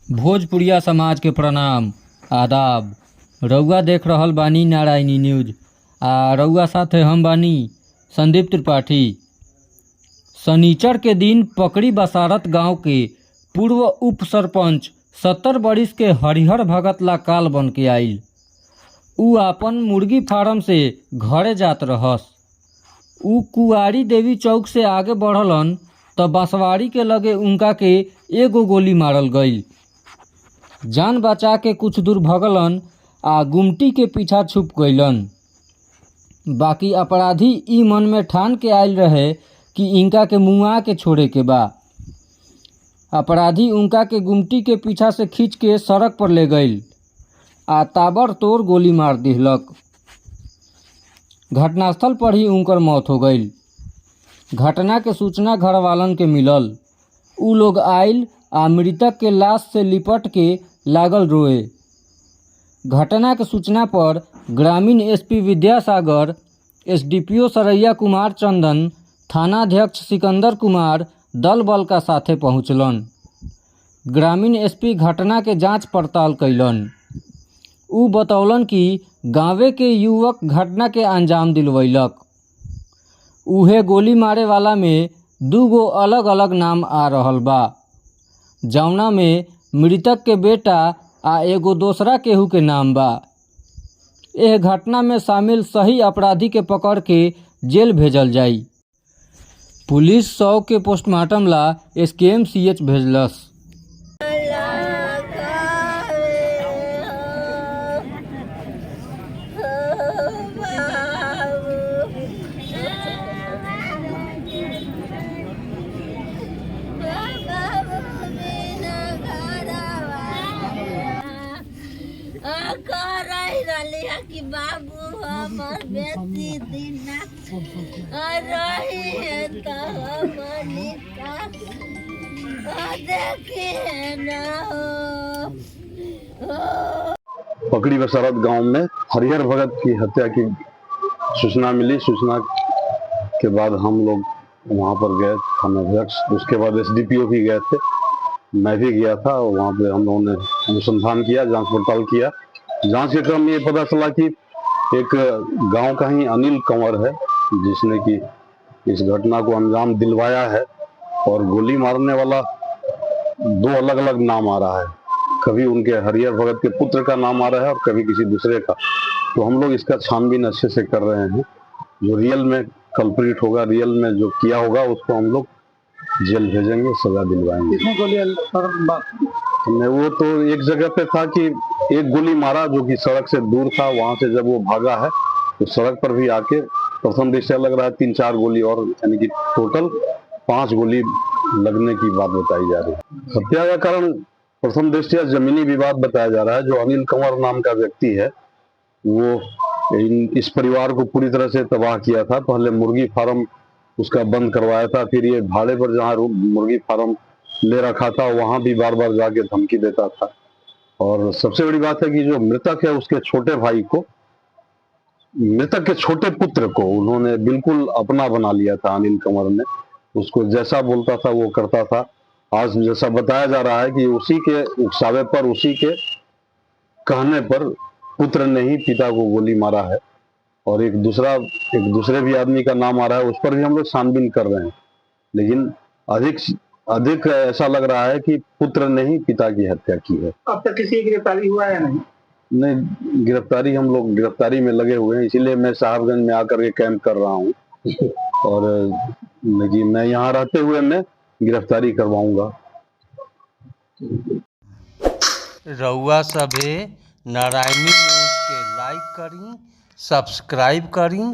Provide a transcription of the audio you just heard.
भोजपुरिया समाज के प्रणाम आदाब। रउआ देख रहल बानी नारायणी न्यूज आ रउआ साथे हम बानी संदीप त्रिपाठी। शनिचर के दिन पकड़ी बसारत गांव के पूर्व उप सरपंच 70 बरिस के हरिहर भगत ला काल बन के आइल। उ आपन मुर्गी फार्म से घरे जात रहस। उ कुआरी देवी चौक से आगे बढ़लन त बांसवाड़ी के लगे उनका के एगो गोली मारल गईल। जान बचा के कुछ दूर भगलन आ गुमटी के पीछा छुप गईलन। बाकी अपराधी ई मन में ठान के आयल रहे कि इनका के मुआ के छोड़े के बा। अपराधी उनका के गुमटी के पीछा से खींच के सड़क पर ले गईल आ ताबड़तोड़ गोली मार दिहलक। घटनास्थल पर ही उनकर मौत हो गईल। घटना के सूचना घर वालन के मिलल। उ लोग आइल आ मृतक के लाश से लिपट के लागल रोए। घटना के सूचना पर ग्रामीण एसपी विद्यासागर, एसडीपीओ सरैया कुमार चंदन, थानाध्यक्ष सिकंदर कुमार दल बल का साथे पहुँचलन। ग्रामीण एसपी घटना के जांच पड़ताल कैलन। उ बतौलन कि गांवे के युवक घटना के अंजाम दिलवैलक। उहे गोली मारे वाला में 2 गो अलग अलग नाम आ रहल बा, जौना में मृतक के बेटा आ एगो दोसरा केहू के नाम बा। एह घटना में शामिल सही अपराधी के पकड़ के जेल भेजल जाई। पुलिस 100 के पोस्टमार्टम ला SKMCH भेजलस। कि बाबू हमर बेटी दीना रही है तो हमनी का देखिए ना हो। पकड़ी बसारत गांव में हरिहर भगत की हत्या की सूचना मिली। सूचना के बाद हम लोग वहां पर गए, थानाध्यक्ष, उसके बाद SDPO भी गए थे, मैं भी गया था। वहां पे हम लोगों ने अनुसंधान किया, जांच पड़ताल किया। जांच के क्रम में ये पता चला कि एक गांव का ही अनिल कंवर है जिसने कि इस घटना को अंजाम दिलवाया है। और गोली मारने वाला 2 अलग अलग नाम आ रहा है। कभी उनके हरिहर भगत के पुत्र का नाम आ रहा है और कभी किसी दूसरे का। तो हम लोग इसका छानबीन अच्छे से कर रहे हैं। जो रियल में कल्प्रिट होगा, रियल में जो किया होगा, उसको हम लोग जेल भेजेंगे, सजा दिलवाएंगे। हमने वो तो एक जगह पे था कि एक गोली मारा जो कि सड़क से दूर था। वहां से जब वो भागा है तो सड़क पर भी आके प्रथम दृष्टया लग रहा है 3-4 गोली और, यानी कि टोटल 5 गोली लगने की बात बताई जा रही है। हत्या का कारण प्रथम दृष्टया जमीनी विवाद बताया जा रहा है। जो अनिल कंवर नाम का व्यक्ति है वो इस परिवार को पूरी तरह से तबाह किया था। पहले मुर्गी फार्म उसका बंद करवाया था, फिर ये भाड़े पर जहाँ मुर्गी फार्म ले रखा था वहां भी बार बार जाके धमकी देता था। और सबसे बड़ी बात है कि जो मृतक है उसके छोटे भाई को, मृतक के छोटे पुत्र को उन्होंने बिल्कुल अपना बना लिया था। अनिल कंवर ने उसको जैसा बोलता था वो करता था। आज जैसा बताया जा रहा है कि उसी के उकसावे पर, उसी के कहने पर पुत्र ने ही पिता को गोली मारा है। और एक दूसरे भी आदमी का नाम आ रहा है, उस पर भी हम लोग छानबीन कर रहे हैं। लेकिन अधिक ऐसा लग रहा है कि पुत्र ने ही पिता की हत्या की है। अब तक किसी की गिरफ्तारी हुआ है या नहीं? नहीं, गिरफ्तारी, हम लोग गिरफ्तारी में लगे हुए हैं। इसीलिए मैं साहबगंज में आकर के कैंप कर रहा हूँ। और लेकिन मैं यहाँ रहते हुए मैं गिरफ्तारी करवाऊंगा। रउआ सभे नारायणी न्यूज के लाइक करी, सब्सक्राइब करी।